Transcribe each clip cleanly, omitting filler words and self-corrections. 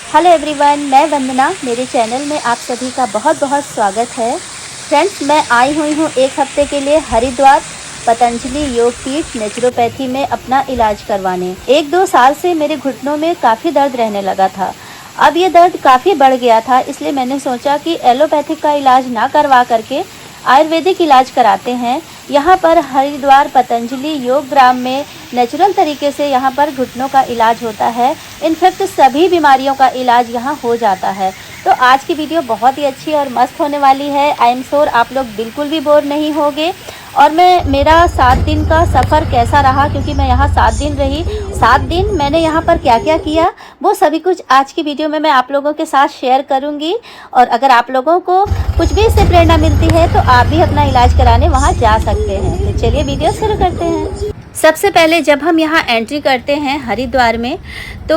Hello everyone, मैं वंदना। मेरे channel में आप सभी का बहुत बहुत स्वागत है। फ्रेंड्स, मैं आई हुई हूँ एक हफ्ते के लिए हरिद्वार पतंजलि योग पीठ नेचुरोपैथी में अपना इलाज करवाने। 1-2 साल से मेरे घुटनों में काफ़ी दर्द रहने लगा था। अब ये दर्द काफ़ी बढ़ गया था, इसलिए मैंने सोचा कि एलोपैथिक का इलाज ना करवा करके आयुर्वेदिक इलाज कराते हैं। यहाँ पर हरिद्वार पतंजलि योग ग्राम में नेचुरल तरीके से यहाँ पर घुटनों का इलाज होता है। इनफैक्ट सभी बीमारियों का इलाज यहाँ हो जाता है। तो आज की वीडियो बहुत ही अच्छी और मस्त होने वाली है। आई एम श्योर आप लोग बिल्कुल भी बोर नहीं होगे। और मेरा 7 दिन का सफ़र कैसा रहा, क्योंकि मैं यहाँ 7 दिन रही। 7 दिन मैंने यहाँ पर क्या क्या किया, वो सभी कुछ आज की वीडियो में मैं आप लोगों के साथ शेयर करूँगी। और अगर आप लोगों को कुछ भी इससे प्रेरणा मिलती है तो आप भी अपना इलाज कराने वहाँ जा सकते हैं। तो चलिए वीडियो शुरू करते हैं। सबसे पहले जब हम यहाँ एंट्री करते हैं हरिद्वार में, तो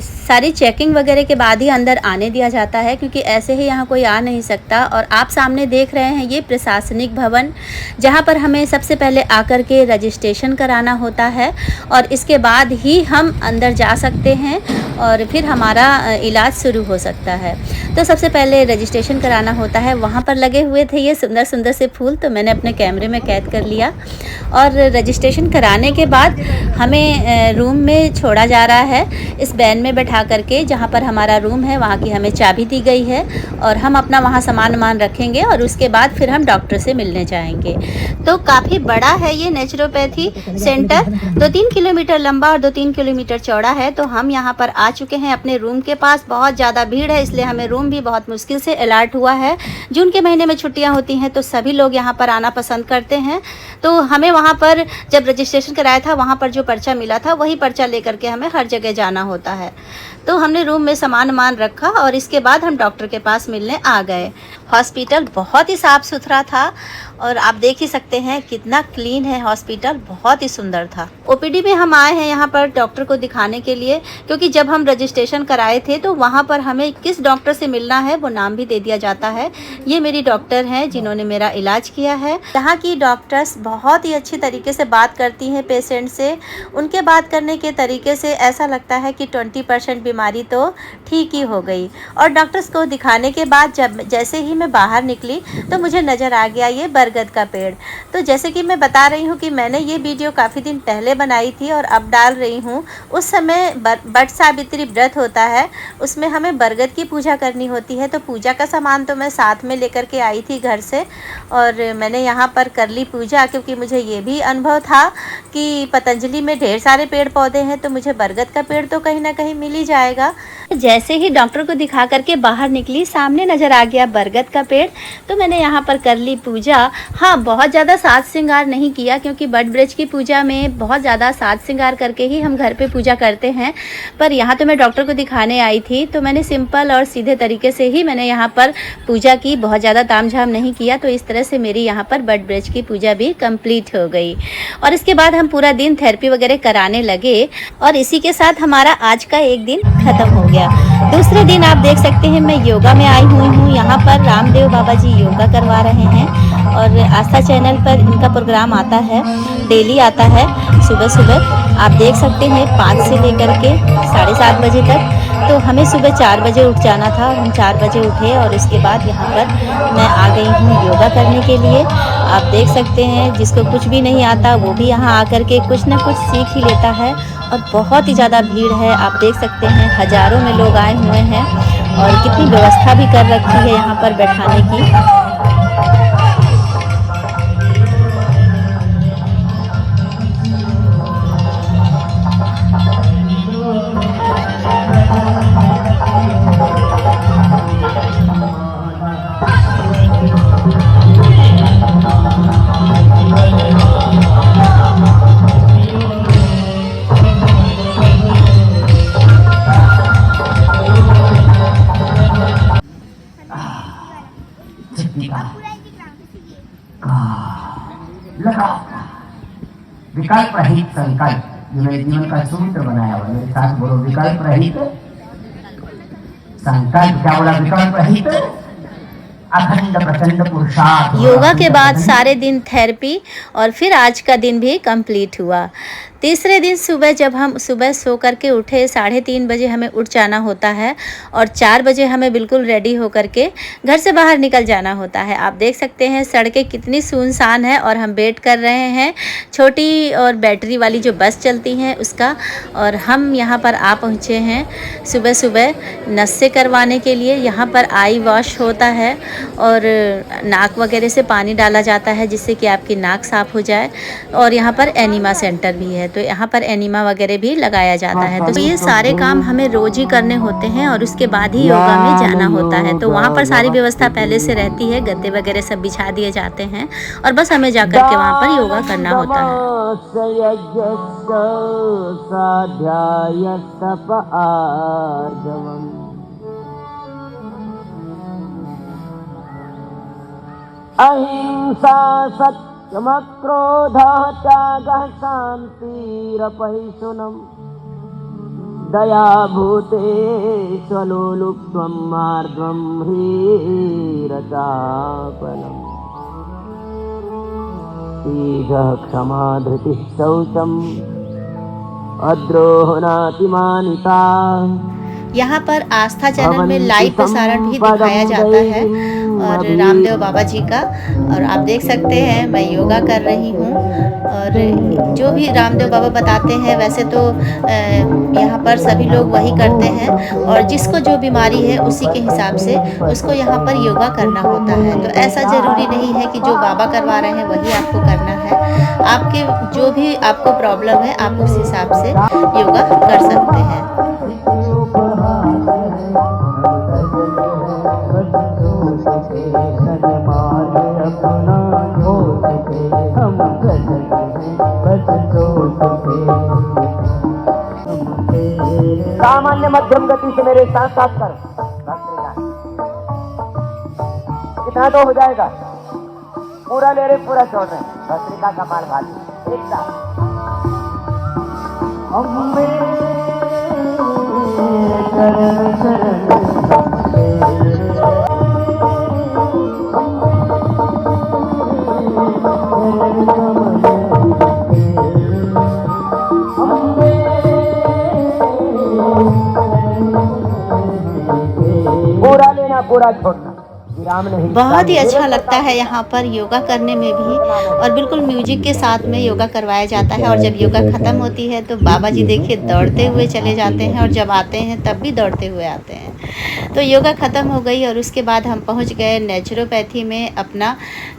सारी चेकिंग वगैरह के बाद ही अंदर आने दिया जाता है, क्योंकि ऐसे ही यहाँ कोई आ नहीं सकता। और आप सामने देख रहे हैं ये प्रशासनिक भवन, जहाँ पर हमें सबसे पहले आकर के रजिस्ट्रेशन कराना होता है और इसके बाद ही हम अंदर जा सकते हैं और फिर हमारा इलाज शुरू हो सकता है। तो सबसे पहले रजिस्ट्रेशन कराना होता है। वहाँ पर लगे हुए थे ये सुंदर सुंदर से फूल, तो मैंने अपने कैमरे में कैद कर लिया। और रजिस्ट्रेशन कराने के बाद हमें रूम में छोड़ा जा रहा है, इस वैन में बैठा करके, जहाँ पर हमारा रूम है वहाँ की हमें चाबी दी गई है और हम अपना वहाँ सामान रखेंगे और उसके बाद फिर हम डॉक्टर से मिलने जाएंगे। तो काफ़ी बड़ा है ये नेचुरोपैथी सेंटर, 2-3 किलोमीटर लंबा और 2-3 किलोमीटर चौड़ा है। तो हम यहाँ पर आ चुके हैं अपने रूम के पास। बहुत ज़्यादा भीड़ है, इसलिए हमें रूम भी बहुत मुश्किल से अलॉट हुआ है। जून के महीने में छुट्टियाँ होती हैं तो सभी लोग यहाँ पर आना पसंद करते हैं। तो हमें वहाँ पर जब रजिस्ट्रेशन कराया था, वहाँ पर जो पर्चा मिला था वही पर्चा लेकर के हमें हर जगह जाना होता है। तो हमने रूम में सामान रखा और इसके बाद हम डॉक्टर के पास मिलने आ गए। हॉस्पिटल बहुत ही साफ़ सुथरा था और आप देख ही सकते हैं कितना क्लीन है हॉस्पिटल, बहुत ही सुंदर था। ओपीडी में हम आए हैं यहाँ पर डॉक्टर को दिखाने के लिए, क्योंकि जब हम रजिस्ट्रेशन कराए थे तो वहाँ पर हमें किस डॉक्टर से मिलना है वो नाम भी दे दिया जाता है। ये मेरी डॉक्टर हैं जिन्होंने मेरा इलाज किया है। यहाँ की डॉक्टर्स बहुत ही अच्छी तरीके से बात करती हैं पेशेंट से। उनके बात करने के तरीके से ऐसा लगता है कि 20% बीमारी तो ठीक ही हो गई। और डॉक्टर्स को दिखाने के बाद जैसे ही मैं बाहर निकली तो मुझे नज़र आ गया ये बरगद का पेड़। तो जैसे कि मैं बता रही हूँ कि मैंने ये वीडियो काफ़ी दिन पहले बनाई थी और अब डाल रही हूँ। उस समय बट सावित्री व्रत होता है, उसमें हमें बरगद की पूजा करनी होती है। तो पूजा का सामान तो मैं साथ में लेकर के आई थी घर से और मैंने यहाँ पर कर ली पूजा, क्योंकि मुझे ये भी अनुभव था कि पतंजलि में ढेर सारे पेड़ पौधे हैं तो मुझे बरगद का पेड़ तो कहीं ना कहीं मिल ही जाएगा। जैसे ही डॉक्टर को दिखा करके बाहर निकली, सामने नज़र आ गया बरगद का पेड़, तो मैंने यहाँ पर कर ली पूजा। हाँ, बहुत ज़्यादा साज श्रृंगार नहीं किया, क्योंकि बट ब्रज की पूजा में बहुत ज़्यादा साज श्रृंगार करके ही हम घर पे पूजा करते हैं। पर यहाँ तो मैं डॉक्टर को दिखाने आई थी, तो मैंने सिंपल और सीधे तरीके से ही मैंने यहाँ पर पूजा की, बहुत ज़्यादा तामझाम नहीं किया। तो इस तरह से मेरी यहाँ पर बट ब्रज की पूजा भी कंप्लीट हो गई और इसके बाद हम पूरा दिन थेरेपी वगैरह कराने लगे और इसी के साथ हमारा आज का एक दिन ख़त्म हो गया। दूसरे दिन आप देख सकते हैं मैं योगा में आई हुई हूँ। यहाँ पर रामदेव बाबा जी योगा करवा रहे हैं और आस्था चैनल पर इनका प्रोग्राम आता है, डेली आता है सुबह सुबह। आप देख सकते हैं 5 से लेकर के 7:30 बजे तक। तो हमें सुबह 4 बजे उठ जाना था, हम 4 बजे उठे और उसके बाद यहाँ पर मैं आ गई हूँ योगा करने के लिए। आप देख सकते हैं जिसको कुछ भी नहीं आता वो भी यहाँ आकर के कुछ ना कुछ सीख ही लेता है। और बहुत ही ज़्यादा भीड़ है, आप देख सकते हैं हज़ारों में लोग आए हुए हैं और कितनी व्यवस्था भी कर रखी है यहाँ पर बैठाने की। विकल्प रहित संकल्प, जो मेरे जीवन का सूत्र बनाया हुआ। मेरे साथ बोलो, विकल्प रहित संकल्प। क्या बोला? विकल्प रहित अखंड प्रचंड पुरुषार्थ। योगा के बाद सारे दिन थेरेपी और फिर आज का दिन भी कंप्लीट हुआ। तीसरे दिन सुबह जब हम सुबह सो करके उठे 3:30 बजे हमें उठ जाना होता है और 4 बजे हमें बिल्कुल रेडी होकर के घर से बाहर निकल जाना होता है। आप देख सकते हैं सड़कें कितनी सुनसान है और हम वेट कर रहे हैं छोटी और बैटरी वाली जो बस चलती हैं उसका। और हम यहाँ पर आ पहुँचे हैं सुबह सुबह नस्से करवाने के लिए। यहाँ पर आई वॉश होता है और नाक वगैरह से पानी डाला जाता है जिससे कि आपकी नाक साफ़ हो जाए। और यहाँ पर एनिमा सेंटर भी है, तो यहाँ पर एनिमा वगैरह भी लगाया जाता है। तो ये सारे काम हमें रोज़ ही करने होते हैं और उसके बाद ही योगा में जाना होता है। तो वहाँ पर सारी व्यवस्था पहले से रहती है, गद्दे वगैरह सब बिछा दिए जाते हैं और बस हमें जा कर के वहाँ पर योगा करना होता है। अहिंसा सत्यमक्रोधः त्यागः शान्तिरपैशुनम् दया भूतेष्वलोलुप्त्वं मार्द्वं ह्रीरचापलम् तेजः क्षमा धृतिः शौचम् अद्रोहो नातिमानिता। यहाँ पर आस्था चैनल में लाइव प्रसारण भी दिखाया जाता है और रामदेव बाबा जी का। और आप देख सकते हैं मैं योगा कर रही हूँ और जो भी रामदेव बाबा बताते हैं वैसे तो यहाँ पर सभी लोग वही करते हैं और जिसको जो बीमारी है उसी के हिसाब से उसको यहाँ पर योगा करना होता है। तो ऐसा ज़रूरी नहीं है कि जो बाबा करवा रहे हैं वही आपको करना है। आपके जो भी आपको प्रॉब्लम है आप उस हिसाब से योगा कर सकते हैं। सामान्य मध्यम गति से मेरे साथ साथ कर, कितना तो हो जाएगा। पूरा ले रहे पूरा छोड़ रहे भस्त्रिका कपाल भाती एक साथ। पूरा लेना पूरा छोड़ना। बहुत ही अच्छा लगता है यहाँ पर योगा करने में भी और बिल्कुल म्यूजिक के साथ में योगा करवाया जाता है। और जब योगा ख़त्म होती है तो बाबा जी देखिए दौड़ते हुए चले जाते हैं और जब आते हैं तब भी दौड़ते हुए आते हैं। तो योगा ख़त्म हो गई और उसके बाद हम पहुँच गए नेचुरोपैथी में अपना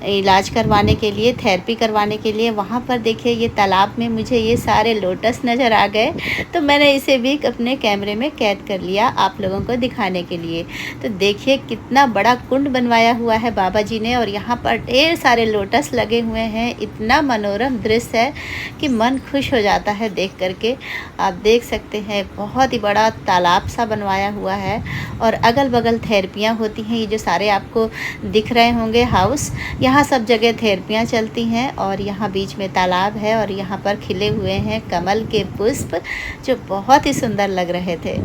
इलाज करवाने के लिए, थेरेपी करवाने के लिए। वहाँ पर देखिए ये तालाब में मुझे ये सारे लोटस नज़र आ गए तो मैंने इसे भी अपने कैमरे में कैद कर लिया आप लोगों को दिखाने के लिए। तो देखिए कितना बड़ा कुंड बनवाया हुआ है बाबा जी ने और यहाँ पर ढेर सारे लोटस लगे हुए हैं। इतना मनोरम दृश्य है कि मन खुश हो जाता है देख करके। आप देख सकते हैं बहुत ही बड़ा तालाब सा बनवाया हुआ है और अगल बगल थेरेपियाँ होती हैं। ये जो सारे आपको दिख रहे होंगे हाउस, यहाँ सब जगह थेरेपियाँ चलती हैं। और यहाँ बीच में तालाब है और यहाँ पर खिले हुए हैं कमल के पुष्प जो बहुत ही सुंदर लग रहे थे,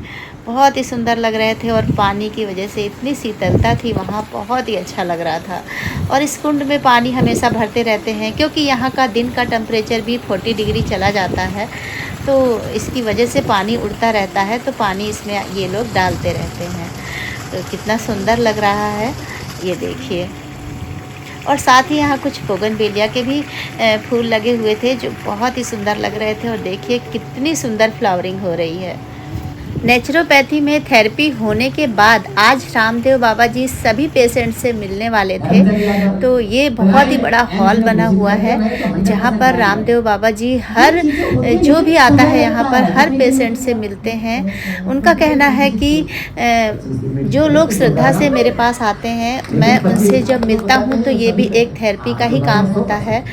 बहुत ही सुंदर लग रहे थे। और पानी की वजह से इतनी शीतलता थी वहाँ, बहुत ही अच्छा लग रहा था। और इस कुंड में पानी हमेशा भरते रहते हैं क्योंकि यहाँ का दिन का टेम्परेचर भी 40 डिग्री चला जाता है, तो इसकी वजह से पानी उड़ता रहता है। तो पानी इसमें ये लोग डालते रहते हैं। तो कितना सुंदर लग रहा है ये देखिए। और साथ ही यहाँ कुछ बोगनवेलिया के भी फूल लगे हुए थे जो बहुत ही सुंदर लग रहे थे। और देखिए कितनी सुंदर फ्लावरिंग हो रही है। नेचुरोपैथी में थेरेपी होने के बाद आज रामदेव बाबा जी सभी पेशेंट से मिलने वाले थे। तो ये बहुत ही बड़ा हॉल बना हुआ है जहाँ पर रामदेव बाबा जी हर जो भी आता है यहाँ पर हर पेशेंट से मिलते हैं। उनका कहना है कि जो लोग श्रद्धा से मेरे पास आते हैं मैं उनसे जब मिलता हूँ तो ये भी एक थेरेपी का ही काम होता है।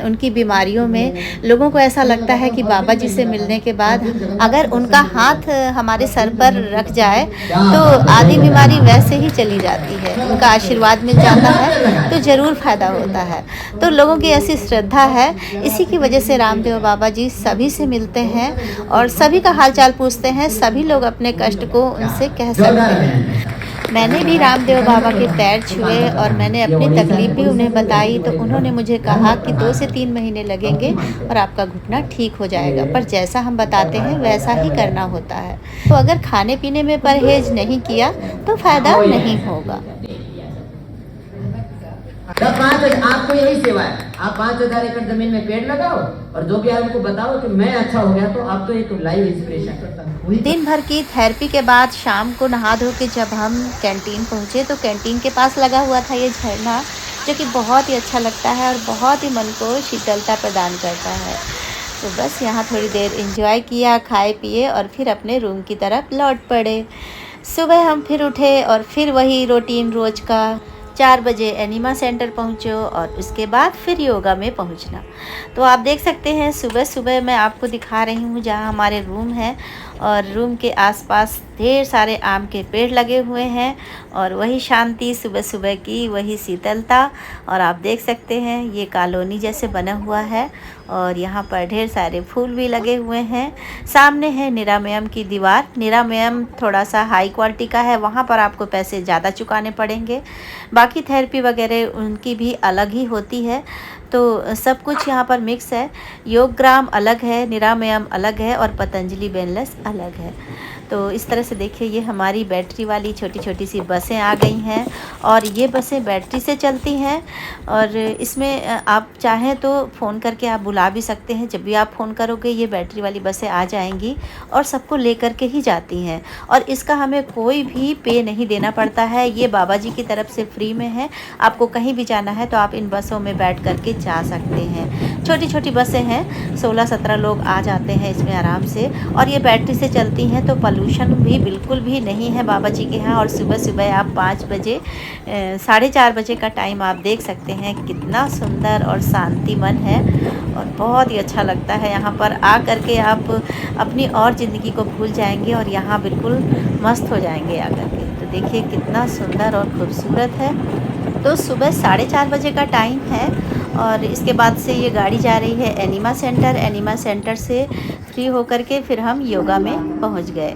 उनकी बीमारियों में लोगों को ऐसा लगता है कि बाबा जी से मिलने के बाद अगर उनका हाथ हमारे सर पर रख जाए तो आधी बीमारी वैसे ही चली जाती है, उनका आशीर्वाद मिल जाता है तो ज़रूर फ़ायदा होता है। तो लोगों की ऐसी श्रद्धा है, इसी की वजह से रामदेव बाबा जी सभी से मिलते हैं और सभी का हालचाल पूछते हैं। सभी लोग अपने कष्ट को उनसे कह सकते हैं। मैंने भी रामदेव बाबा के पैर छुए और मैंने अपनी तकलीफ़ भी उन्हें बताई, तो उन्होंने मुझे कहा कि 2 से 3 महीने लगेंगे और आपका घुटना ठीक हो जाएगा, पर जैसा हम बताते हैं वैसा ही करना होता है। तो अगर खाने पीने में परहेज़ नहीं किया तो फ़ायदा नहीं होगा। तब 5,000 आपको यही सेवा है, आप 5,000 एकड़ जमीन में पेड़ लगाओ और जो भी आपको बताओ कि मैं अच्छा हो गया, तो आप तो एक लाइव इंस्पिरेशन। दिन भर की थेरेपी के बाद शाम को नहा धो के जब हम कैंटीन पहुँचे तो कैंटीन के पास लगा हुआ था ये झरना, जो कि बहुत ही अच्छा लगता है और बहुत ही मन को शीतलता प्रदान करता है। तो बस यहाँ थोड़ी देर एंजॉय किया, खाए पिए और फिर अपने रूम की तरफ लौट पड़े। सुबह हम फिर उठे और फिर वही रूटीन रोज़ का 4 बजे एनिमा सेंटर पहुँचो और उसके बाद फिर योगा में पहुँचना। तो आप देख सकते हैं सुबह सुबह मैं आपको दिखा रही हूँ जहाँ हमारे रूम है, और रूम के आसपास ढेर सारे आम के पेड़ लगे हुए हैं और वही शांति सुबह सुबह की, वही शीतलता। और आप देख सकते हैं ये कॉलोनी जैसे बना हुआ है और यहाँ पर ढेर सारे फूल भी लगे हुए हैं। सामने है निरामयम की दीवार। निरामयम थोड़ा सा हाई क्वालिटी का है, वहाँ पर आपको पैसे ज़्यादा चुकाने पड़ेंगे। बाकी थेरेपी वगैरह उनकी भी अलग ही होती है, तो सब कुछ यहाँ पर मिक्स है। योगग्राम अलग है, निरामयम अलग है और पतंजलि वेलनेस अलग है। तो इस तरह से देखिए ये हमारी बैटरी वाली छोटी छोटी सी बसें आ गई हैं और ये बसें बैटरी से चलती हैं और इसमें आप चाहें तो फ़ोन करके आप बुला भी सकते हैं। जब भी आप फ़ोन करोगे ये बैटरी वाली बसें आ जाएंगी और सबको लेकर के ही जाती हैं और इसका हमें कोई भी पे नहीं देना पड़ता है। ये बाबा जी की तरफ से फ्री में है। आपको कहीं भी जाना है तो आप इन बसों में बैठ करके जा सकते हैं। छोटी छोटी बसें हैं, 16-17 लोग आ जाते हैं इसमें आराम से और ये बैटरी से चलती हैं, तो पोल्यूशन भी बिल्कुल भी नहीं है बाबा जी के यहाँ। और सुबह सुबह आप 5 बजे 4:30 बजे का टाइम आप देख सकते हैं कितना सुंदर और शांति मन है और बहुत ही अच्छा लगता है। यहाँ पर आ करके आप अपनी और ज़िंदगी को भूल जाएंगे और यहाँ बिल्कुल मस्त हो जाएंगे आकर के। तो देखिए कितना सुंदर और खूबसूरत है। तो सुबह 4:30 बजे का टाइम है और इसके बाद से ये गाड़ी जा रही है एनिमा सेंटर। एनिमा सेंटर से फ्री होकर के फिर हम योगा में पहुंच गए।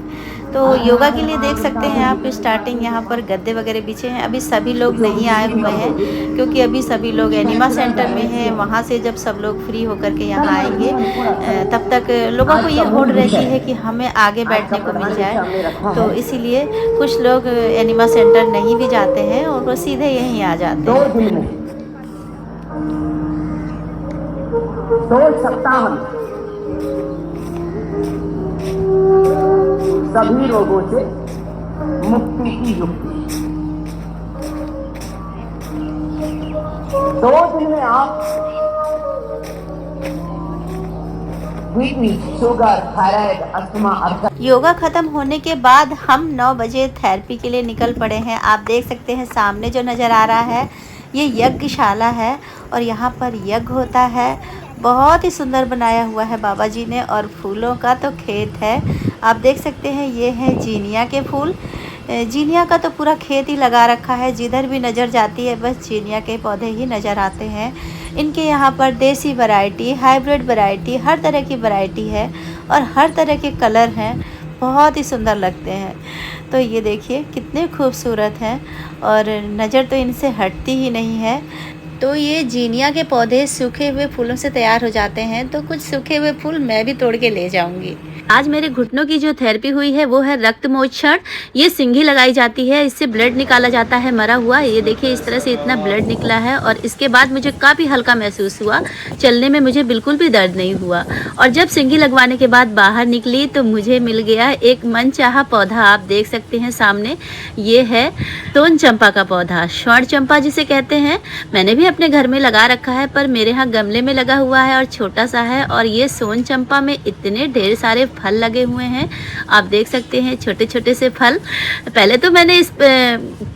तो योगा के लिए देख सकते हैं आप स्टार्टिंग यहाँ पर गद्दे वगैरह बिछे हैं। अभी सभी लोग नहीं आए हुए हैं क्योंकि अभी सभी लोग एनिमा सेंटर में हैं। वहाँ से जब सब लोग फ्री होकर के यहाँ आएंगे तब तक लोगों को ये होड़ रहती है कि हमें आगे बैठने को मिल जाए, तो इसीलिए कुछ लोग एनिमा सेंटर नहीं भी जाते हैं और वो सीधे यहीं आ जाते हैं। 2 सप्ताह सभी रोगों से मुक्ति की युक्ति। 2 दिन में आप BP, sugar, thyroid, asthma, yoga ख़त्म होने के बाद हम 9 बजे थेरेपी के लिए निकल पड़े हैं। आप देख सकते हैं सामने जो नज़र आ रहा है ये यज्ञशाला है और यहाँ पर यज्ञ होता है। बहुत ही सुंदर बनाया हुआ है बाबा जी ने और फूलों का तो खेत है। आप देख सकते हैं ये है जीनिया के फूल। जीनिया का तो पूरा खेत ही लगा रखा है, जिधर भी नज़र जाती है बस जीनिया के पौधे ही नज़र आते हैं। इनके यहाँ पर देसी वैरायटी, हाइब्रिड वैरायटी, हर तरह की वैरायटी है और हर तरह के कलर हैं, बहुत ही सुंदर लगते हैं। तो ये देखिए कितने खूबसूरत हैं और नज़र तो इनसे हटती ही नहीं है। तो ये जीनिया के पौधे सूखे हुए फूलों से तैयार हो जाते हैं, तो कुछ सूखे हुए फूल मैं भी तोड़ के ले जाऊंगी। आज मेरे घुटनों की जो थेरेपी हुई है वो है रक्त मोक्षण। ये सिंघी लगाई जाती है, इससे ब्लड निकाला जाता है मरा हुआ। ये देखिए इस तरह से इतना ब्लड निकला है और इसके बाद मुझे काफ़ी हल्का महसूस हुआ। चलने में मुझे बिल्कुल भी दर्द नहीं हुआ और जब सिंघी लगवाने के बाद बाहर निकली तो मुझे मिल गया एक मनचाहा पौधा। आप देख सकते हैं सामने ये है सोन चंपा का पौधा, स्वर्ण चंपा जिसे कहते हैं। मैंने भी अपने घर में लगा रखा है पर मेरे यहाँ गमले में लगा हुआ है और छोटा सा है। और ये सोन चंपा में इतने ढेर सारे फल लगे हुए हैं, आप देख सकते हैं छोटे छोटे से फल। पहले तो मैंने इस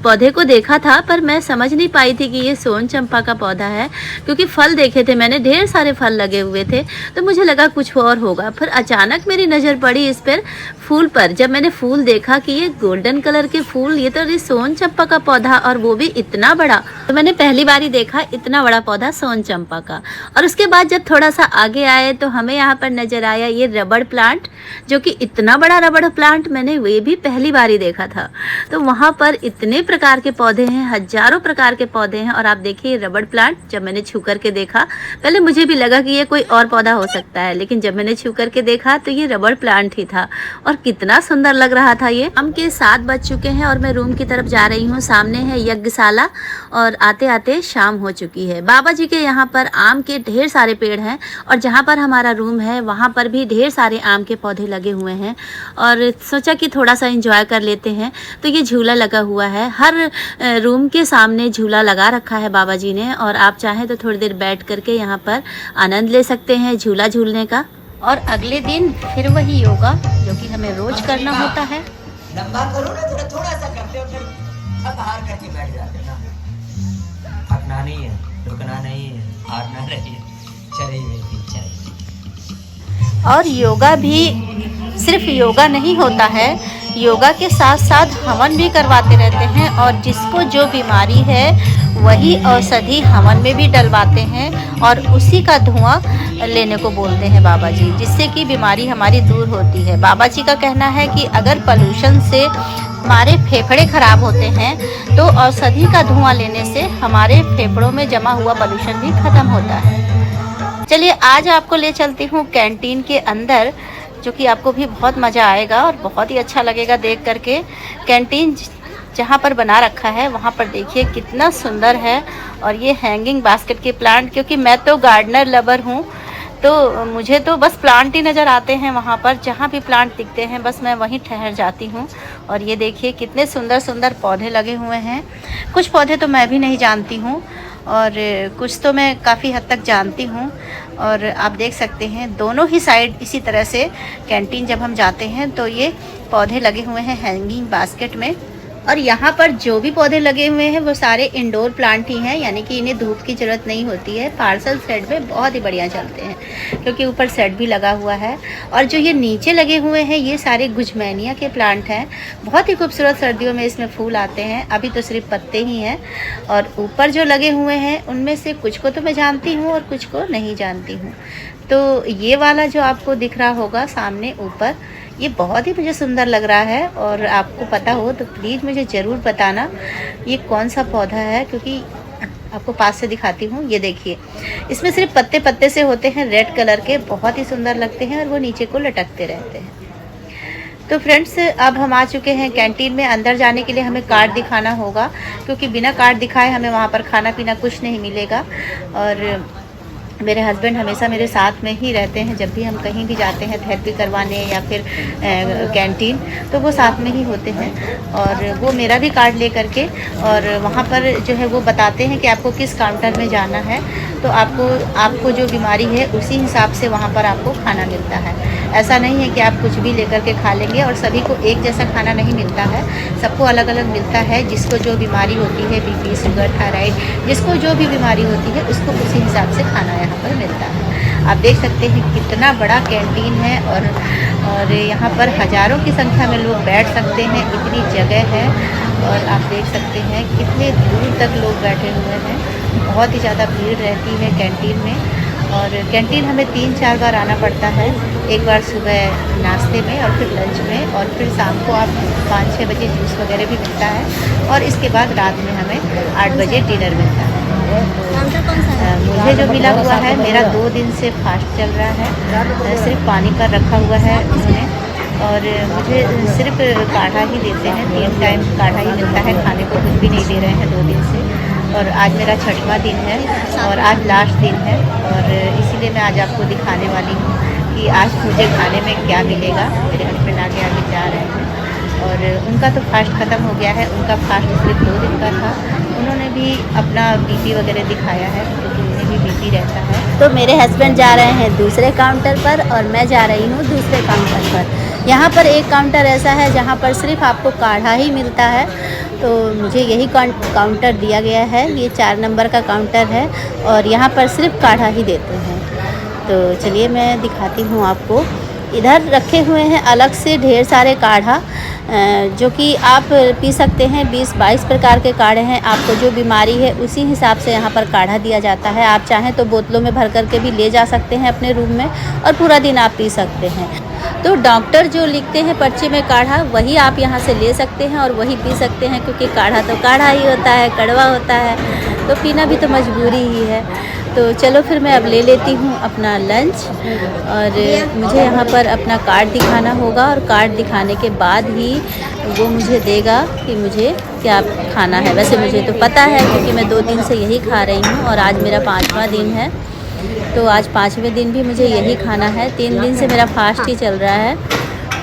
पौधे को देखा था पर मैं समझ नहीं पाई थी कि ये सोन चंपा का पौधा है, क्योंकि फल देखे थे मैंने, ढेर सारे फल लगे हुए थे तो मुझे लगा कुछ और होगा। फिर अचानक मेरी नज़र पड़ी इस पर फूल पर। जब मैंने फूल देखा कि ये गोल्डन कलर के फूल, ये तो सोन चंपा का पौधा और वो भी इतना बड़ा, तो मैंने पहली बार ही देखा। इतना बड़ा पौधा सोन चंपा का। और उसके बाद जब थोड़ा सा आगे आए तो हमें यहाँ पर नज़र आया ये रबड़ प्लांट, जो कि इतना बड़ा रबड़ प्लांट मैंने ये भी पहली बार ही देखा था। तो वहाँ पर इतने प्रकार के पौधे हैं, हजारों प्रकार के पौधे हैं। और आप देखिए रबड़ प्लांट, जब मैंने छू करके देखा, पहले मुझे भी लगा कि ये कोई और पौधा हो सकता है, लेकिन जब मैंने छू करके देखा तो ये रबड़ प्लांट ही था और कितना सुंदर लग रहा था ये। शाम के 7 बज चुके हैं और मैं रूम की तरफ जा रही हूँ। सामने है यज्ञशाला और आते आते शाम हो चुकी है। बाबा जी के यहाँ पर आम के ढेर सारे पेड़ हैं और जहाँ पर हमारा रूम है वहाँ पर भी ढेर सारे आम के पौधे लगे हुए हैं और सोचा कि थोड़ा सा एंजॉय कर लेते हैं। तो ये झूला लगा हुआ है, हर रूम के सामने झूला लगा रखा है बाबा जी ने, और आप चाहें तो थोड़ी देर बैठ करके यहाँ पर आनंद ले सकते हैं झूला झूलने का। और अगले दिन फिर वही योगा जो कि हमें रोज करना होता है। लंबा करो ना, थोड़ा थोड़ा सा करते हो, फिर थक हार करके बैठ जाते ना। थकना नहीं है, रुकना नहीं है, हारना नहीं है, चले मेरी चाहिए। और योगा भी सिर्फ योगा नहीं होता है, योगा के साथ साथ हवन भी करवाते रहते हैं और जिसको जो बीमारी है वही औषधि हवन में भी डलवाते हैं और उसी का धुआं लेने को बोलते हैं बाबा जी, जिससे कि बीमारी हमारी दूर होती है। बाबा जी का कहना है कि अगर पोल्यूशन से हमारे फेफड़े खराब होते हैं तो औषधि का धुआं लेने से हमारे फेफड़ों में जमा हुआ पोल्यूशन भी खत्म होता है। चलिए आज आपको ले चलती हूँ कैंटीन के अंदर, जो कि आपको भी बहुत मज़ा आएगा और बहुत ही अच्छा लगेगा देख करके। कैंटीन जहाँ पर बना रखा है वहाँ पर देखिए कितना सुंदर है। और ये हैंगिंग बास्केट के प्लांट, क्योंकि मैं तो गार्डनर लवर हूँ तो मुझे तो बस प्लांट ही नज़र आते हैं। वहाँ पर जहाँ भी प्लांट दिखते हैं बस मैं वहीं ठहर जाती हूँ। और ये देखिए कितने सुंदर सुंदर पौधे लगे हुए हैं। कुछ पौधे तो मैं भी नहीं जानती हूँ और कुछ तो मैं काफ़ी हद तक जानती हूँ। और आप देख सकते हैं दोनों ही साइड इसी तरह से कैंटीन जब हम जाते हैं तो ये पौधे लगे हुए हैं हैंगिंग बास्केट में। और यहाँ पर जो भी पौधे लगे हुए हैं वो सारे इंडोर प्लांट ही हैं, यानी कि इन्हें धूप की ज़रूरत नहीं होती है। पार्सल सेट में बहुत ही बढ़िया चलते हैं क्योंकि ऊपर सेट भी लगा हुआ है। और जो ये नीचे लगे हुए हैं ये सारे गुजमैनिया के प्लांट हैं, बहुत ही खूबसूरत, सर्दियों में इसमें फूल आते हैं। अभी तो सिर्फ पत्ते ही हैं। और ऊपर जो लगे हुए हैं उनमें से कुछ को तो मैं जानती हूँ और कुछ को नहीं जानती हूँ। तो ये वाला जो आपको दिख रहा होगा सामने ऊपर, ये बहुत ही मुझे सुंदर लग रहा है। और आपको पता हो तो प्लीज़ मुझे ज़रूर बताना ये कौन सा पौधा है, क्योंकि आपको पास से दिखाती हूँ। ये देखिए इसमें सिर्फ पत्ते पत्ते से होते हैं रेड कलर के, बहुत ही सुंदर लगते हैं और वो नीचे को लटकते रहते हैं। तो फ्रेंड्स अब हम आ चुके हैं कैंटीन में। अंदर जाने के लिए हमें कार्ड दिखाना होगा, क्योंकि बिना कार्ड दिखाए हमें वहाँ पर खाना पीना कुछ नहीं मिलेगा। और मेरे हस्बैंड हमेशा मेरे साथ में ही रहते हैं, जब भी हम कहीं भी जाते हैं थेरेपी करवाने या फिर कैंटीन, तो वो साथ में ही होते हैं। और वो मेरा भी कार्ड ले करके और वहाँ पर जो है वो बताते हैं कि आपको किस काउंटर में जाना है, तो आपको जो बीमारी है उसी हिसाब से वहाँ पर आपको खाना मिलता है। ऐसा नहीं है कि आप कुछ भी लेकर के खा लेंगे। और सभी को एक जैसा खाना नहीं मिलता है, सबको अलग अलग मिलता है। जिसको जो बीमारी होती है, बीपी, शुगर, थायराइड, जिसको जो भी बीमारी होती है उसको उसी हिसाब से खाना यहाँ पर मिलता है। आप देख सकते हैं कितना बड़ा कैंटीन है और यहाँ पर हज़ारों की संख्या में लोग बैठ सकते हैं, इतनी जगह है। और आप देख सकते हैं कितने दूर तक लोग बैठे हुए हैं, बहुत ही ज़्यादा भीड़ रहती है कैंटीन में। और कैंटीन हमें 3-4 बार आना पड़ता है, एक बार सुबह नाश्ते में और फिर लंच में, और फिर शाम को आप 5-6 बजे जूस वगैरह भी मिलता है। और इसके बाद रात में हमें 8 बजे डिनर मिलता है। मुझे जो मिला हुआ है, मेरा 2 दिन से फास्ट चल रहा है, सिर्फ पानी का रखा हुआ है उन्होंने। और मुझे सिर्फ काढ़ा ही देते हैं, 3 टाइम काढ़ा ही मिलता है, खाने को कुछ भी नहीं दे रहे हैं 2 दिन से। और आज मेरा 6वां दिन है और आज लास्ट दिन है। और इसीलिए मैं आज आपको दिखाने वाली हूँ कि आज मुझे खाने में क्या मिलेगा। मेरे हस्बैंड आगे आगे जा रहे हैं और उनका तो फास्ट ख़त्म हो गया है, उनका फास्ट सिर्फ 2 दिन का था। उन्होंने भी अपना बीपी वगैरह दिखाया है, क्योंकि उन्हें भी बीपी रहता है। तो मेरे हस्बैंड जा रहे हैं दूसरे काउंटर पर और मैं जा रही हूँ दूसरे काउंटर पर। यहाँ पर एक काउंटर ऐसा है जहाँ पर सिर्फ आपको काढ़ा ही मिलता है, तो मुझे यही काउंटर दिया गया है। ये 4 नंबर का काउंटर है और यहाँ पर सिर्फ काढ़ा ही देते हैं। तो चलिए मैं दिखाती हूँ आपको। इधर रखे हुए हैं अलग से ढेर सारे काढ़ा जो कि आप पी सकते हैं। 20-22 प्रकार के काढ़े हैं। आपको जो बीमारी है उसी हिसाब से यहाँ पर काढ़ा दिया जाता है। आप चाहें तो बोतलों में भर करके भी ले जा सकते हैं अपने रूम में और पूरा दिन आप पी सकते हैं। तो डॉक्टर जो लिखते हैं पर्चे में काढ़ा, वही आप यहाँ से ले सकते हैं और वही पी सकते हैं, क्योंकि काढ़ा तो काढ़ा ही होता है, कड़वा होता है, तो पीना भी तो मजबूरी ही है। तो चलो फिर मैं अब ले लेती हूँ अपना लंच और मुझे यहाँ पर अपना कार्ड दिखाना होगा और कार्ड दिखाने के बाद ही वो मुझे देगा कि मुझे क्या खाना है। वैसे मुझे तो पता है क्योंकि मैं 2 दिन से यही खा रही हूँ और आज मेरा 5वां दिन है, तो आज 5वें दिन भी मुझे यही खाना है। 3 दिन से मेरा फास्ट ही चल रहा है।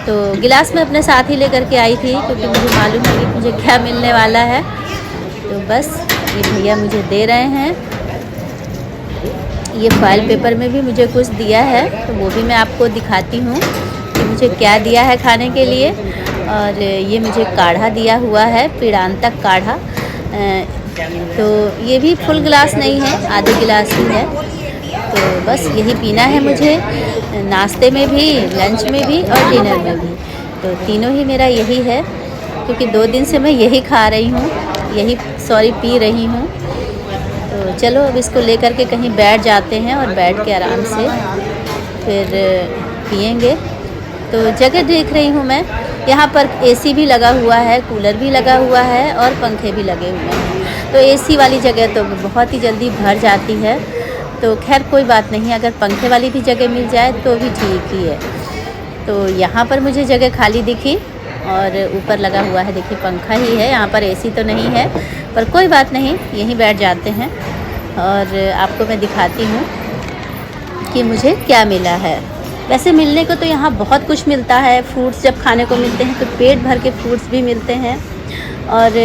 तो गिलास मैं अपने साथ ही लेकर के आई थी क्योंकि मुझे मालूम है कि मुझे क्या मिलने वाला है। तो बस ये भैया मुझे दे रहे हैं। ये फॉइल पेपर में भी मुझे कुछ दिया है, तो वो भी मैं आपको दिखाती हूँ कि मुझे क्या दिया है खाने के लिए। और ये मुझे काढ़ा दिया हुआ है, पीड़ांतक काढ़ा। तो ये भी फुल गिलास नहीं है, आधे गिलास ही है। तो बस यही पीना है मुझे, नाश्ते में भी, लंच में भी और डिनर में भी। तो तीनों ही मेरा यही है, क्योंकि 2 दिन से मैं यही खा रही हूँ, पी रही हूँ। तो चलो अब इसको लेकर के कहीं बैठ जाते हैं और बैठ के आराम से फिर पिएंगे। तो जगह देख रही हूँ मैं, यहाँ पर एसी भी लगा हुआ है, कूलर भी लगा हुआ है और पंखे भी लगे हुए हैं। तो एसी वाली जगह तो बहुत ही जल्दी भर जाती है, तो खैर कोई बात नहीं, अगर पंखे वाली भी जगह मिल जाए तो भी ठीक ही है। तो यहाँ पर मुझे जगह खाली दिखी और ऊपर लगा हुआ है, देखिए पंखा ही है, यहाँ पर एसी तो नहीं है, पर कोई बात नहीं, यहीं बैठ जाते हैं। और आपको मैं दिखाती हूँ कि मुझे क्या मिला है। वैसे मिलने को तो यहाँ बहुत कुछ मिलता है। फ्रूट्स जब खाने को मिलते हैं तो पेट भर के फ्रूट्स भी मिलते हैं। और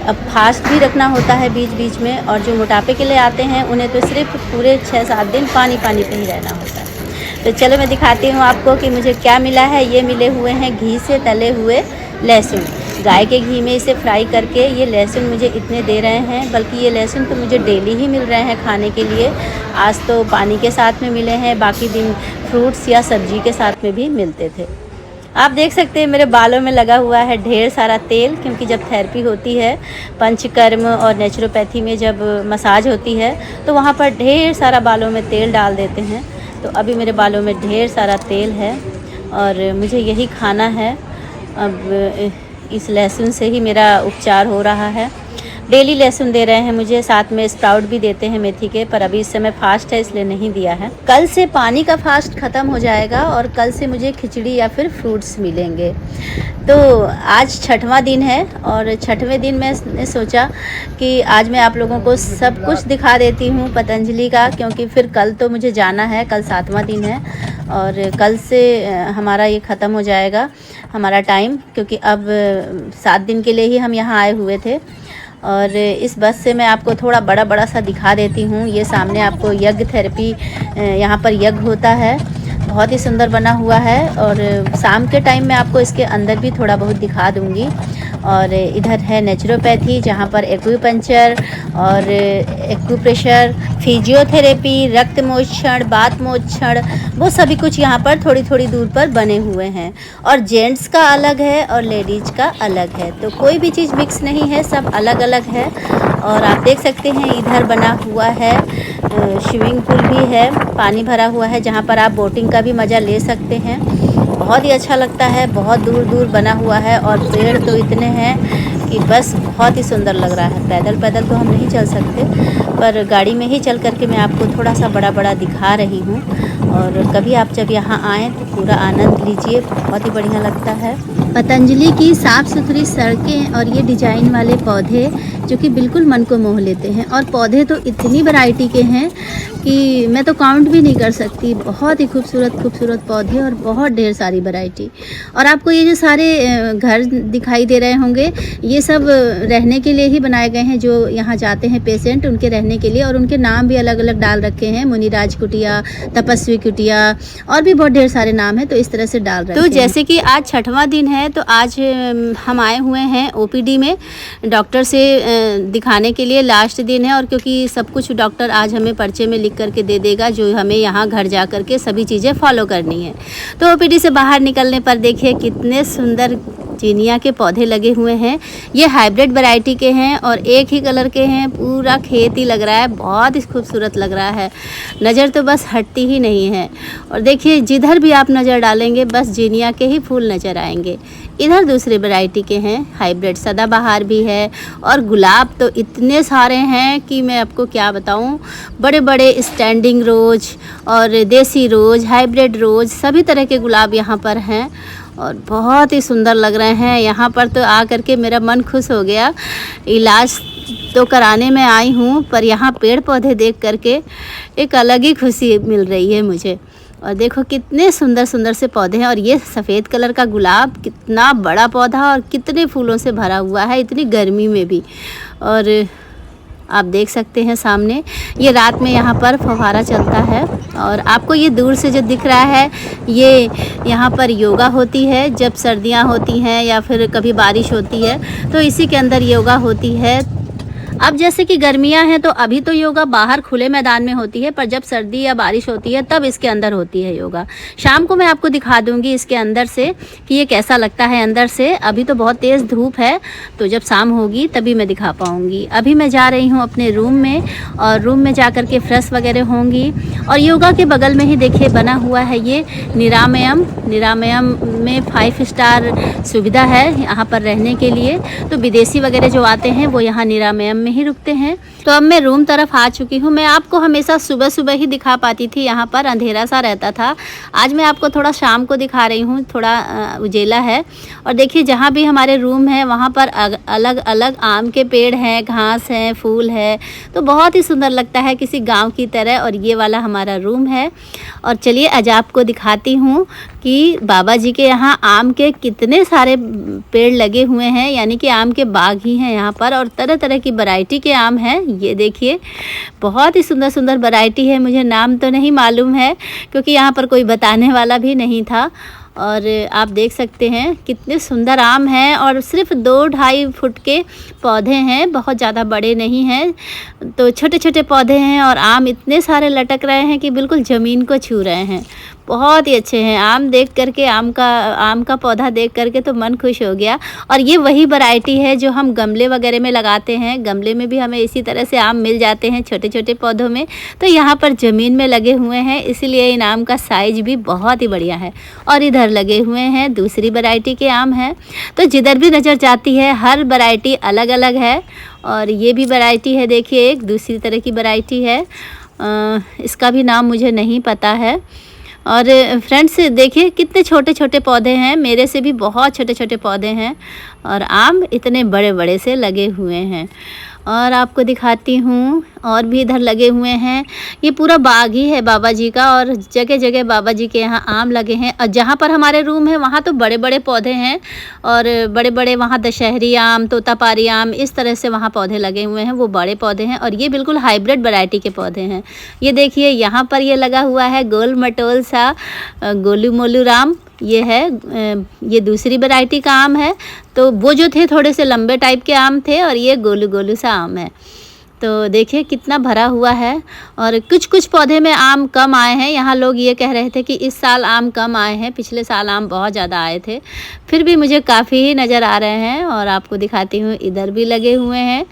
अब फास्ट भी रखना होता है बीच बीच में, और जो मोटापे के लिए आते हैं उन्हें तो सिर्फ पूरे 6-7 दिन पानी पे ही रहना होता है। तो चलो मैं दिखाती हूँ आपको कि मुझे क्या मिला है। ये मिले हुए हैं घी से तले हुए लहसुन। गाय के घी में इसे फ्राई करके ये लहसुन मुझे इतने दे रहे हैं, बल्कि ये लहसुन तो मुझे डेली ही मिल रहे हैं खाने के लिए। आज तो पानी के साथ में मिले हैं, बाकी दिन फ्रूट्स या सब्जी के साथ में भी मिलते थे। आप देख सकते हैं मेरे बालों में लगा हुआ है ढेर सारा तेल, क्योंकि जब थेरेपी होती है पंचकर्म और नेचुरोपैथी में, जब मसाज होती है तो वहाँ पर ढेर सारा बालों में तेल डाल देते हैं। तो अभी मेरे बालों में ढेर सारा तेल है और मुझे यही खाना है। अब इस लहसुन से ही मेरा उपचार हो रहा है। डेली लहसुन दे रहे हैं मुझे, साथ में स्प्राउट भी देते हैं मेथी के, पर अभी इस समय फास्ट है इसलिए नहीं दिया है। कल से पानी का फास्ट ख़त्म हो जाएगा और कल से मुझे खिचड़ी या फिर फ्रूट्स मिलेंगे। तो आज 6वां दिन है और 6वें दिन मैंने सोचा कि आज मैं आप लोगों को सब कुछ दिखा देती हूँ पतंजलि का, क्योंकि फिर कल तो मुझे जाना है, कल 7वां दिन है और कल से हमारा ये ख़त्म हो जाएगा हमारा टाइम, क्योंकि अब 7 दिन के लिए ही हम यहाँ आए हुए थे। और इस बस से मैं आपको थोड़ा बड़ा सा दिखा देती हूँ। ये सामने आपको यज्ञ थेरेपी, यहाँ पर यज्ञ होता है, बहुत ही सुंदर बना हुआ है। और शाम के टाइम में आपको इसके अंदर भी थोड़ा बहुत दिखा दूँगी। और इधर है नेचुरोपैथी, जहाँ पर एक्यूपंक्चर और एक्यूप्रेशर, फिजियोथेरेपी, रक्त मोक्षण, बात मोक्षण, वो सभी कुछ यहाँ पर थोड़ी थोड़ी दूर पर बने हुए हैं। और जेंट्स का अलग है और लेडीज का अलग है, तो कोई भी चीज़ मिक्स नहीं है, सब अलग अलग है। और आप देख सकते हैं इधर बना हुआ है स्विमिंग पूल भी है, पानी भरा हुआ है, जहाँ पर आप बोटिंग का भी मज़ा ले सकते हैं। बहुत ही अच्छा लगता है, बहुत दूर दूर बना हुआ है और पेड़ तो इतने हैं कि बस बहुत ही सुंदर लग रहा है। पैदल तो हम नहीं चल सकते, पर गाड़ी में ही चल करके मैं आपको थोड़ा सा बड़ा दिखा रही हूँ। और कभी आप जब यहाँ आएँ तो पूरा आनंद लीजिए, बहुत ही बढ़िया लगता है। पतंजलि की साफ़ सुथरी सड़कें और ये डिजाइन वाले पौधे जो कि बिल्कुल मन को मोह लेते हैं। और पौधे तो इतनी वैरायटी के हैं कि मैं तो काउंट भी नहीं कर सकती। बहुत ही खूबसूरत पौधे और बहुत ढेर सारी वैरायटी। और आपको ये जो सारे घर दिखाई दे रहे होंगे, ये सब रहने के लिए ही बनाए गए हैं। जो यहाँ जाते हैं पेशेंट, उनके रहने के लिए, और उनके नाम भी अलग अलग डाल रखे हैं, मुनिराज कुटिया, तपस्वी कुटिया, और भी बहुत ढेर सारे नाम हैं। तो इस तरह से डाल रहे हैं। तो जैसे कि आज 6वां दिन है, तो आज हम आए हुए हैं ओपीडी में डॉक्टर से दिखाने के लिए लास्ट दिन है, और क्योंकि सब कुछ डॉक्टर आज हमें पर्चे में लिख करके दे देगा जो हमें यहाँ घर जा कर के सभी चीज़ें फॉलो करनी है। तो ओपीडी से बाहर निकलने पर देखिए कितने सुंदर जीनिया के पौधे लगे हुए हैं। ये हाइब्रिड वैरायटी के हैं और एक ही कलर के हैं। पूरा खेत ही लग रहा है, बहुत ही खूबसूरत लग रहा है, नज़र तो बस हटती ही नहीं है। और देखिए जिधर भी आप नज़र डालेंगे बस जीनिया के ही फूल नज़र आएंगे। इधर दूसरी वैरायटी के हैं, हाइब्रिड सदाबहार भी है, और गुलाब तो इतने सारे हैं कि मैं आपको क्या बताऊं। बड़े बड़े स्टैंडिंग रोज़ और देसी रोज़, हाइब्रिड रोज़, सभी तरह के गुलाब यहाँ पर हैं और बहुत ही सुंदर लग रहे हैं। यहाँ पर तो आ करके मेरा मन खुश हो गया। इलाज तो कराने में आई हूँ, पर यहाँ पेड़ पौधे देख करके एक अलग ही खुशी मिल रही है मुझे। और देखो कितने सुंदर सुंदर से पौधे हैं, और ये सफ़ेद कलर का गुलाब कितना बड़ा पौधा और कितने फूलों से भरा हुआ है इतनी गर्मी में भी। और आप देख सकते हैं सामने ये रात में यहाँ पर फव्वारा चलता है, और आपको ये दूर से जो दिख रहा है ये यहाँ पर योगा होती है जब सर्दियाँ होती हैं या फिर कभी बारिश होती है तो इसी के अंदर योगा होती है। अब जैसे कि गर्मियां हैं तो अभी तो योगा बाहर खुले मैदान में होती है, पर जब सर्दी या बारिश होती है तब इसके अंदर होती है योगा। शाम को मैं आपको दिखा दूंगी इसके अंदर से कि ये कैसा लगता है अंदर से। अभी तो बहुत तेज़ धूप है, तो जब शाम होगी तभी मैं दिखा पाऊंगी। अभी मैं जा रही हूँ अपने रूम में, और रूम में जा कर के फ्रेश वगैरह होंगी। और योगा के बगल में ही देखिए बना हुआ है ये निरामयम। निरामयम में 5 स्टार सुविधा है यहाँ पर रहने के लिए, तो विदेशी वगैरह जो आते हैं वो यहाँ निरामयम में ही रुकते हैं। तो अब मैं रूम तरफ आ चुकी हूँ। मैं आपको हमेशा सुबह सुबह ही दिखा पाती थी, यहाँ पर अंधेरा सा रहता था। आज मैं आपको थोड़ा शाम को दिखा रही हूँ, थोड़ा उजेला है। और देखिए जहाँ भी हमारे रूम है वहाँ पर अलग अलग आम के पेड़ हैं, घास हैं, फूल है, तो बहुत ही सुंदर लगता है किसी गाँव की तरह। और ये वाला हमारा रूम है। और चलिए आज आपको दिखाती हूँ कि बाबा जी के यहाँ आम के कितने सारे पेड़ लगे हुए हैं, यानी कि आम के बाग ही हैं यहाँ पर, और तरह तरह की वैरायटी के आम हैं। ये देखिए बहुत ही सुंदर सुंदर वैरायटी है। मुझे नाम तो नहीं मालूम है क्योंकि यहाँ पर कोई बताने वाला भी नहीं था। और आप देख सकते हैं कितने सुंदर आम हैं, और सिर्फ 2-2.5 फुट के पौधे हैं, बहुत ज़्यादा बड़े नहीं हैं, तो छोटे छोटे पौधे हैं। और आम इतने सारे लटक रहे हैं कि बिल्कुल ज़मीन को छू रहे हैं। बहुत ही अच्छे हैं। आम देख करके, आम का पौधा देख करके तो मन खुश हो गया। और ये वही वैरायटी है जो हम गमले वगैरह में लगाते हैं। गमले में भी हमें इसी तरह से आम मिल जाते हैं छोटे छोटे पौधों में, तो यहाँ पर ज़मीन में लगे हुए हैं, इसलिए इन आम का साइज भी बहुत ही बढ़िया है। और इधर लगे हुए हैं दूसरी वैरायटी के आम हैं। तो जिधर भी नज़र जाती है हर वैरायटी अलग अलग है। और ये भी वैरायटी है, देखिए एक दूसरी तरह की वैरायटी है, इसका भी नाम मुझे नहीं पता है। और फ्रेंड्स देखिए कितने छोटे छोटे पौधे हैं, मेरे से भी बहुत छोटे छोटे पौधे हैं, और आम इतने बड़े बड़े से लगे हुए हैं। और आपको दिखाती हूँ और भी इधर लगे हुए हैं। ये पूरा बाग ही है बाबा जी का, और जगह जगह बाबा जी के यहाँ आम लगे हैं। और जहाँ पर हमारे रूम है वहाँ तो बड़े बड़े पौधे हैं, और बड़े बड़े वहाँ दशहरी आम, तोतापारी आम, इस तरह से वहाँ पौधे लगे हुए हैं, वो बड़े पौधे हैं। और ये बिल्कुल हाइब्रिड वैरायटी के पौधे हैं। ये देखिए यहाँ पर ये लगा हुआ है गोल मटोल सा गोलू मोलू राम, ये है, ये दूसरी वैरायटी का आम है। तो वो जो थे थोड़े से लंबे टाइप के आम थे, और ये गोलू गोलू सा आम है। तो देखिए कितना भरा हुआ है। और कुछ कुछ पौधे में आम कम आए हैं। यहाँ लोग ये कह रहे थे कि इस साल आम कम आए हैं, पिछले साल आम बहुत ज़्यादा आए थे। फिर भी मुझे काफ़ी ही नज़र आ रहे हैं। और आपको दिखाती हूँ इधर भी लगे हुए हैं।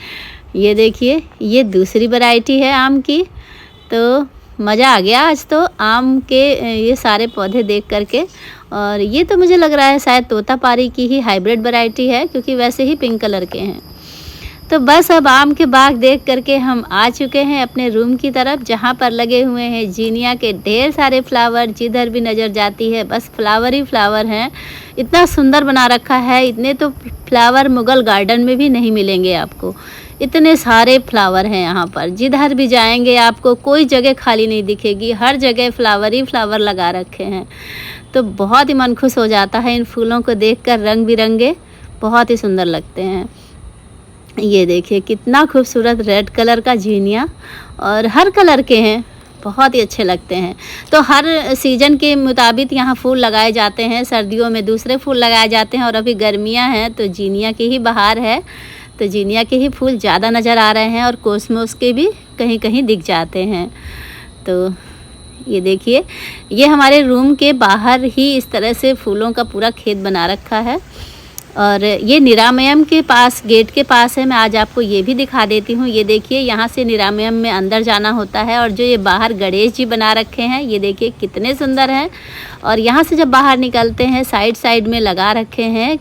ये देखिए ये दूसरी वैरायटी है आम की। तो मज़ा आ गया आज तो आम के ये सारे पौधे देख करके। और ये तो मुझे लग रहा है शायद तोतापारी की ही हाइब्रिड वैरायटी है, क्योंकि वैसे ही पिंक कलर के हैं। तो बस अब आम के बाग देख करके हम आ चुके हैं अपने रूम की तरफ, जहाँ पर लगे हुए हैं जीनिया के ढेर सारे फ्लावर। जिधर भी नज़र जाती है बस फ्लावर ही फ्लावर हैं। इतना सुंदर बना रखा है, इतने तो फ्लावर मुगल गार्डन में भी नहीं मिलेंगे आपको। इतने सारे फ्लावर हैं यहाँ पर, जिधर भी जाएंगे आपको कोई जगह खाली नहीं दिखेगी, हर जगह फ्लावर ही फ्लावर लगा रखे हैं। तो बहुत ही मन खुश हो जाता है इन फूलों को देखकर, रंग बिरंगे बहुत ही सुंदर लगते हैं। ये देखिए कितना खूबसूरत रेड कलर का जीनिया, और हर कलर के हैं, बहुत ही अच्छे लगते हैं। तो हर सीज़न के मुताबिक यहाँ फूल लगाए जाते हैं। सर्दियों में दूसरे फूल लगाए जाते हैं, और अभी गर्मियाँ हैं तो जीनिया की ही बहार है। तो जीनिया के ही फूल ज़्यादा नज़र आ रहे हैं और कोसमोस के भी कहीं कहीं दिख जाते हैं। तो ये देखिए, ये हमारे रूम के बाहर ही इस तरह से फूलों का पूरा खेत बना रखा है और ये निरामयम के पास, गेट के पास है। मैं आज आपको ये भी दिखा देती हूँ। ये देखिए, यहाँ से निरामयम में अंदर जाना होता है और जो ये बाहर गणेश जी बना रखे हैं, ये देखिए कितने सुंदर हैं। और यहाँ से जब बाहर निकलते हैं, साइड साइड में लगा रखे हैं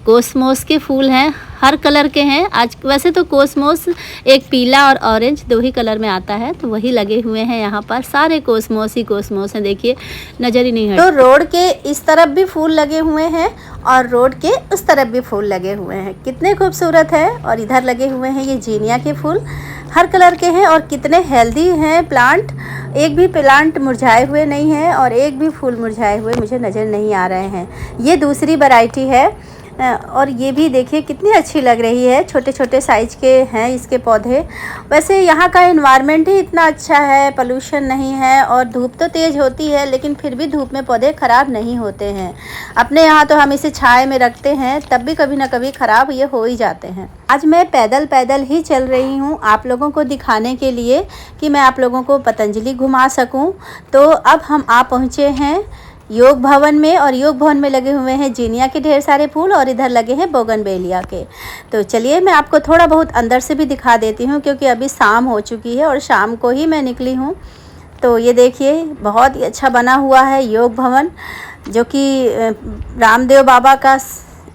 कोसमोस के फूल हैं, हर कलर के हैं। आज वैसे तो कोसमोस एक पीला और ऑरेंज 2 ही कलर में आता है, तो वही लगे हुए हैं यहाँ पर। सारे कोसमोस ही कोसमोस हैं, देखिए नज़र ही नहीं हटता। तो रोड के इस तरफ भी फूल लगे हुए हैं और रोड के उस तरफ भी फूल लगे हुए हैं, कितने खूबसूरत है। और इधर लगे हुए हैं ये जीनिया के फूल, हर कलर के हैं और कितने हेल्दी हैं प्लांट। एक भी प्लांट मुरझाए हुए नहीं है और एक भी फूल मुरझाए हुए मुझे नज़र नहीं आ रहे हैं। ये दूसरी वैरायटी है और ये भी देखिए कितनी अच्छी लग रही है। छोटे छोटे साइज के हैं इसके पौधे। वैसे यहाँ का एनवायरनमेंट ही इतना अच्छा है, पोल्यूशन नहीं है और धूप तो तेज़ होती है, लेकिन फिर भी धूप में पौधे ख़राब नहीं होते हैं। अपने यहाँ तो हम इसे छाए में रखते हैं, तब भी कभी ना कभी ख़राब ये हो ही जाते हैं। आज मैं पैदल पैदल ही चल रही हूँ आप लोगों को दिखाने के लिए कि मैं आप लोगों को पतंजलि घुमा सकूँ। तो अब हम आ पहुँचे हैं योग भवन में और योग भवन में लगे हुए हैं जीनिया के ढेर सारे फूल और इधर लगे हैं बोगनवेलिया के। तो चलिए मैं आपको थोड़ा बहुत अंदर से भी दिखा देती हूँ, क्योंकि अभी शाम हो चुकी है और शाम को ही मैं निकली हूँ। तो ये देखिए, बहुत ही अच्छा बना हुआ है योग भवन, जो कि रामदेव बाबा का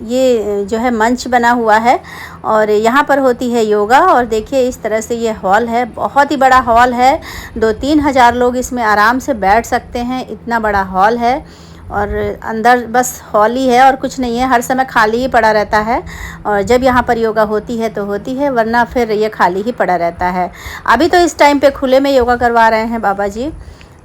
ये जो है मंच बना हुआ है और यहाँ पर होती है योगा। और देखिए इस तरह से ये हॉल है, बहुत ही बड़ा हॉल है। 2-3 हज़ार लोग इसमें आराम से बैठ सकते हैं, इतना बड़ा हॉल है। और अंदर बस हॉल ही है और कुछ नहीं है, हर समय खाली ही पड़ा रहता है। और जब यहाँ पर योगा होती है तो होती है, वरना फिर ये खाली ही पड़ा रहता है। अभी तो इस टाइम पे खुले में योगा करवा रहे हैं बाबा जी।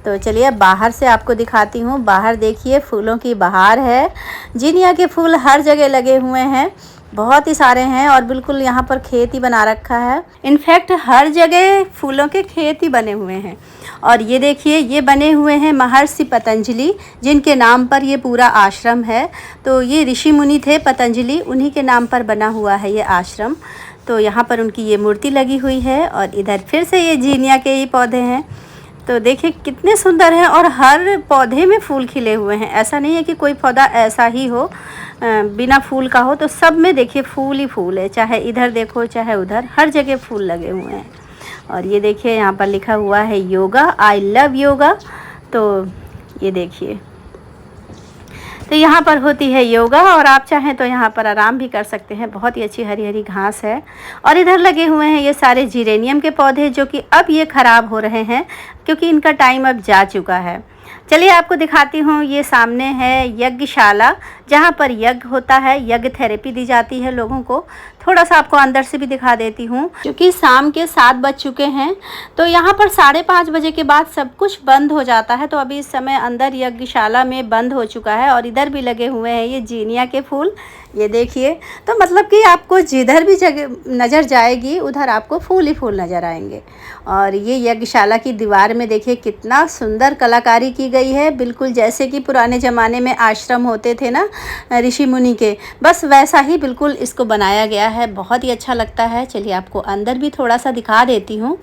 तो चलिए अब बाहर से आपको दिखाती हूँ। बाहर देखिए फूलों की बहार है। जीनिया के फूल हर जगह लगे हुए हैं, बहुत ही सारे हैं और बिल्कुल यहाँ पर खेत ही बना रखा है। इनफैक्ट हर जगह फूलों के खेत ही बने हुए हैं। और ये देखिए, ये बने हुए हैं महर्षि पतंजलि, जिनके नाम पर ये पूरा आश्रम है। तो ये ऋषि मुनि थे पतंजलि, उन्हीं के नाम पर बना हुआ है ये आश्रम। तो यहाँ पर उनकी ये मूर्ति लगी हुई है और इधर फिर से ये जीनिया के ही पौधे हैं। तो देखिए कितने सुंदर हैं और हर पौधे में फूल खिले हुए हैं। ऐसा नहीं है कि कोई पौधा ऐसा ही हो बिना फूल का हो, तो सब में देखिए फूल ही फूल है। चाहे इधर देखो चाहे उधर, हर जगह फूल लगे हुए हैं। और ये देखिए यहाँ पर लिखा हुआ है योगा, आई लव योगा। तो ये देखिए, तो यहाँ पर होती है योगा और आप चाहें तो यहाँ पर आराम भी कर सकते हैं। बहुत ही अच्छी हरी हरी घास है। और इधर लगे हुए हैं ये सारे जीरेनियम के पौधे, जो कि अब ये ख़राब हो रहे हैं क्योंकि इनका टाइम अब जा चुका है। चलिए आपको दिखाती हूँ। ये सामने है यज्ञशाला, जहाँ पर यज्ञ होता है, यज्ञ थेरेपी दी जाती है लोगों को। थोड़ा सा आपको अंदर से भी दिखा देती हूँ। क्योंकि शाम के 7 बज चुके हैं, तो यहाँ पर 5:30 बजे के बाद सब कुछ बंद हो जाता है। तो अभी इस समय अंदर यज्ञशाला में बंद हो चुका है। और इधर भी लगे हुए हैं ये जीनिया के फूल, ये देखिए। तो मतलब कि आपको जिधर भी जगह नज़र जाएगी उधर आपको फूल ही फूल नज़र आएंगे। और ये यज्ञशाला की दीवार में देखिए कितना सुंदर कलाकारी की गई है, बिल्कुल जैसे कि पुराने ज़माने में आश्रम होते थे ना ऋषि मुनि के, बस वैसा ही बिल्कुल इसको बनाया गया है। बहुत ही अच्छा लगता है। चलिए आपको अंदर भी थोड़ा सा दिखा देती हूँ।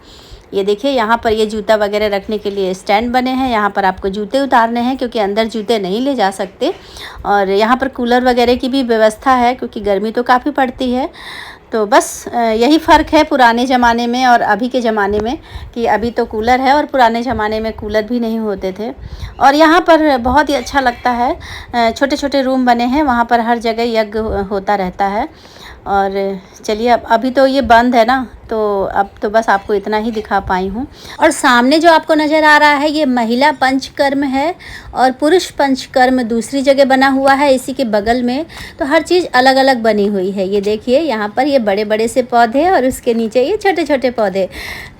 ये देखिए, यहाँ पर ये जूता वगैरह रखने के लिए स्टैंड बने हैं। यहाँ पर आपको जूते उतारने हैं क्योंकि अंदर जूते नहीं ले जा सकते। और यहाँ पर कूलर वगैरह की भी व्यवस्था है क्योंकि गर्मी तो काफ़ी पड़ती है। तो बस यही फ़र्क है पुराने ज़माने में और अभी के ज़माने में, कि अभी तो कूलर है और पुराने ज़माने में कूलर भी नहीं होते थे। और यहाँ पर बहुत ही अच्छा लगता है। छोटे छोटे रूम बने हैं, वहाँ पर हर जगह यज्ञ होता रहता है। और चलिए अब अभी तो ये बंद है ना, तो अब तो बस आपको इतना ही दिखा पाई हूँ। और सामने जो आपको नज़र आ रहा है ये महिला पंचकर्म है और पुरुष पंचकर्म दूसरी जगह बना हुआ है इसी के बगल में। तो हर चीज़ अलग अलग बनी हुई है। ये देखिए यहाँ पर ये बड़े बड़े से पौधे और उसके नीचे ये छोटे छोटे पौधे।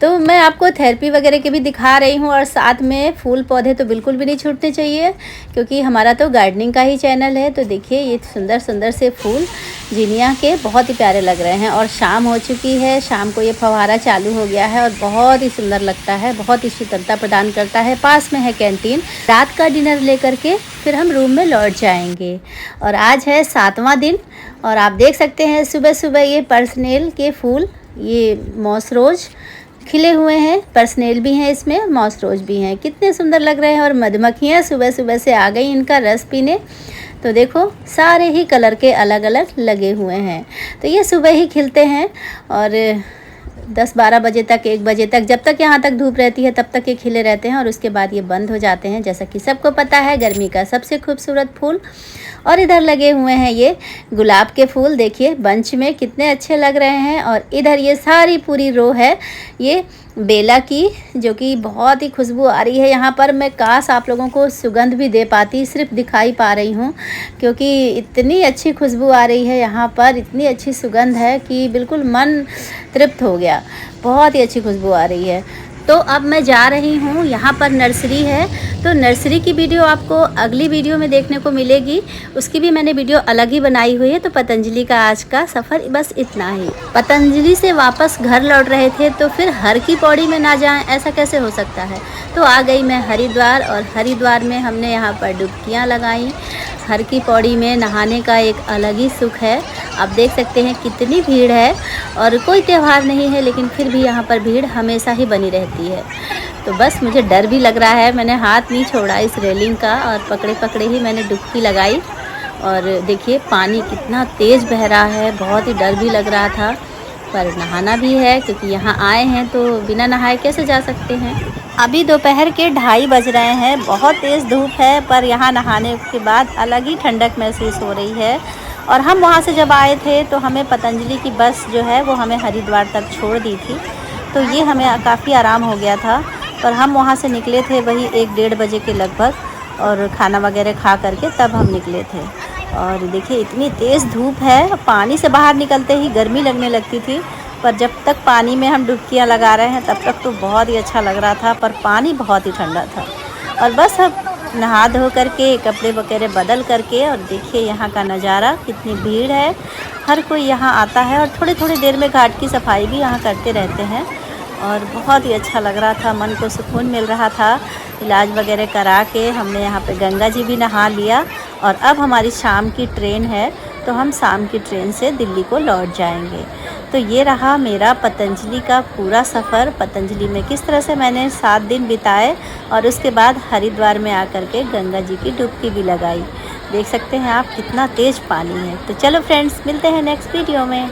तो मैं आपको थेरेपी वगैरह के भी दिखा रही हूँ और साथ में फूल पौधे तो बिल्कुल भी नहीं छूटने चाहिए क्योंकि हमारा तो गार्डनिंग का ही चैनल है। तो देखिए ये सुंदर सुंदर से फूल जीनिया के बहुत ही प्यारे लग रहे हैं। और शाम हो चुकी है, शाम देखो ये फव्वारा चालू हो गया है और बहुत ही सुंदर लगता है, बहुत ही शीतलता प्रदान करता है। पास में है कैंटीन। रात का डिनर लेकर के फिर हम रूम में लौट जाएंगे। और आज है 7वां दिन और आप देख सकते हैं सुबह सुबह ये पर्सनेल के फूल, ये मॉस रोज खिले हुए हैं। पर्सनेल भी हैं इसमें, मॉस रोज भी हैं। कितने सुंदर लग रहे हैं। और मधुमक्खियाँ सुबह सुबह से आ गई इनका रस पीने। तो देखो सारे ही कलर के अलग अलग लगे हुए हैं। तो ये सुबह ही खिलते हैं और 10-12 बजे तक, 1 बजे तक, जब तक यहाँ तक धूप रहती है तब तक ये खिले रहते हैं और उसके बाद ये बंद हो जाते हैं। जैसा कि सबको पता है गर्मी का सबसे खूबसूरत फूल। और इधर लगे हुए हैं ये गुलाब के फूल, देखिए बंच में कितने अच्छे लग रहे हैं। और इधर ये सारी पूरी रो है ये बेला की, जो कि बहुत ही खुशबू आ रही है यहाँ पर। मैं काश आप लोगों को सुगंध भी दे पाती, सिर्फ दिखाई पा रही हूँ क्योंकि इतनी अच्छी खुशबू आ रही है यहाँ पर, इतनी अच्छी सुगंध है कि बिल्कुल मन तृप्त हो गया। बहुत ही अच्छी खुशबू आ रही है। तो अब मैं जा रही हूँ, यहाँ पर नर्सरी है, तो नर्सरी की वीडियो आपको अगली वीडियो में देखने को मिलेगी। उसकी भी मैंने वीडियो अलग ही बनाई हुई है। तो पतंजलि का आज का सफ़र बस इतना ही। पतंजलि से वापस घर लौट रहे थे तो फिर हर की पौड़ी में ना जाएं, ऐसा कैसे हो सकता है। तो आ गई मैं हरिद्वार और हरिद्वार में हमने यहाँ पर डुबकियाँ लगाई। हर की पौड़ी में नहाने का एक अलग ही सुख है। आप देख सकते हैं कितनी भीड़ है और कोई त्यौहार नहीं है लेकिन फिर भी यहाँ पर भीड़ हमेशा ही बनी रहती है। तो बस मुझे डर भी लग रहा है, मैंने हाथ नहीं छोड़ा इस रेलिंग का और पकड़े पकड़े ही मैंने डुबकी लगाई। और देखिए पानी कितना तेज़ बह रहा है, बहुत ही डर भी लग रहा था, पर नहाना भी है क्योंकि यहाँ आए हैं तो बिना नहाए कैसे जा सकते हैं। अभी दोपहर के 2:30 बज रहे हैं, बहुत तेज़ धूप है पर यहाँ नहाने के बाद अलग ही ठंडक महसूस हो रही है। और हम वहाँ से जब आए थे तो हमें पतंजलि की बस जो है वो हमें हरिद्वार तक छोड़ दी थी, तो ये हमें काफ़ी आराम हो गया था। पर हम वहाँ से निकले थे वही 1-1:30 बजे के लगभग और खाना वगैरह खा करके तब हम निकले थे। और देखिए इतनी तेज़ धूप है, पानी से बाहर निकलते ही गर्मी लगने लगती थी, पर जब तक पानी में हम डुबकियाँ लगा रहे हैं तब तक तो बहुत ही अच्छा लग रहा था, पर पानी बहुत ही ठंडा था। और बस अब नहा धो करके कपड़े वगैरह बदल करके, और देखिए यहाँ का नज़ारा, कितनी भीड़ है, हर कोई यहाँ आता है। और थोड़ी थोड़ी देर में घाट की सफाई भी यहाँ करते रहते हैं और बहुत ही अच्छा लग रहा था, मन को सुकून मिल रहा था। इलाज वगैरह करा के हमने यहाँ पे गंगा जी भी नहा लिया और अब हमारी शाम की ट्रेन है तो हम शाम की ट्रेन से दिल्ली को लौट जाएंगे। तो ये रहा मेरा पतंजलि का पूरा सफ़र। पतंजलि में किस तरह से मैंने 7 दिन बिताए और उसके बाद हरिद्वार में आकर के गंगा जी की डुबकी भी लगाई। देख सकते हैं आप कितना तेज़ पानी है। तो चलो फ्रेंड्स, मिलते हैं नेक्स्ट वीडियो में।